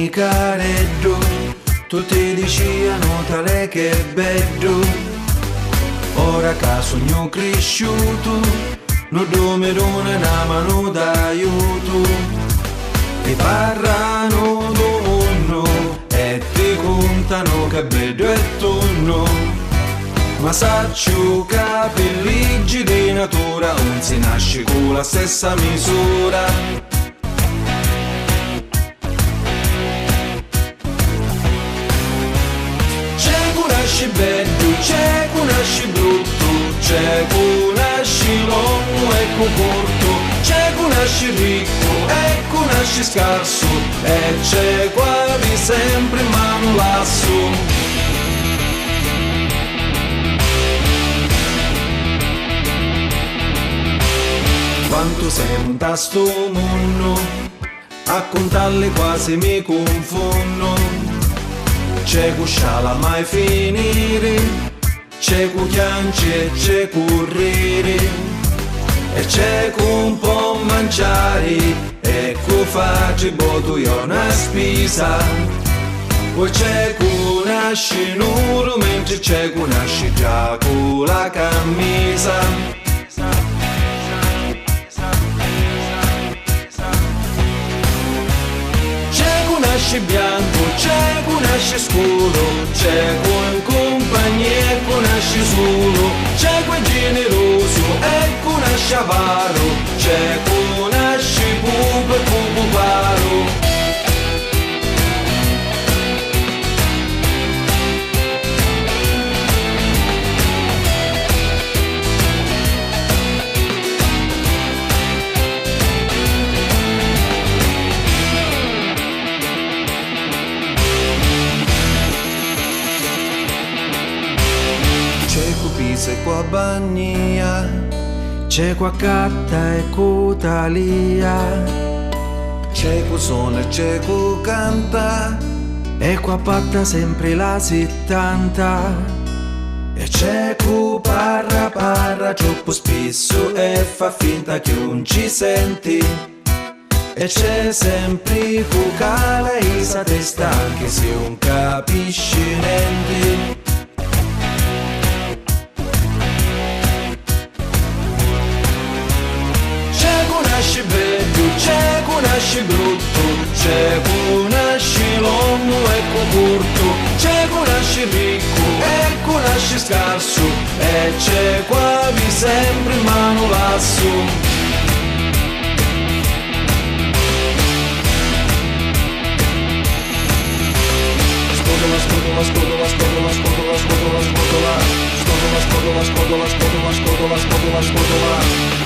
careddo, tutti dicevano tale che è bello. Ora che sogno cresciuto, non mi dona una mano d'aiuto. E parlano do mondo e ti contano che bello è tonno. Ma saccio che per leggi di natura non si nasce con la stessa misura. C'è bello, c'è che nasce brutto, c'è che nasce lungo e corto, c'è che nasce ricco e che nasce scarso, e c'è quasi sempre in mano lasso. Quanto sento a sto mondo, a contarle quasi mi confondo. C'è cu sciala mai finire, c'è cu chianci e c'è cu rire, e c'è cu un po' mangiare, e cu facci botu io una spesa. Poi c'è cu nasce nuro, mentre c'è cu nasce già cu la camisa. Nasce bianco, c'è che nasce scuro, c'è che compagnia e che nasce solo, c'è che generoso e che nasce avaro, c'è che nasce pupo e pupo paro. C'è cu pizza e qua bagnia, c'è qua catta e cu talia, c'è cu suona e c'è cu canta, e qua patta sempre la 70. E c'è cu parra parra troppo spesso e fa finta che non ci senti. E c'è sempre cu cala e sa testa anche se non capisci niente. Nasce bello, c'è che nasce brutto, c'è che nasce lungo e che corto, c'è che nasce ricco e che nasce scarso, e c'è quasi sempre in mano lasso. Scodola, scodola, scodola, scodola, scodola, scodola, scodola, scodola, scodola, scodola, scodola, scodola, scodola, scodola.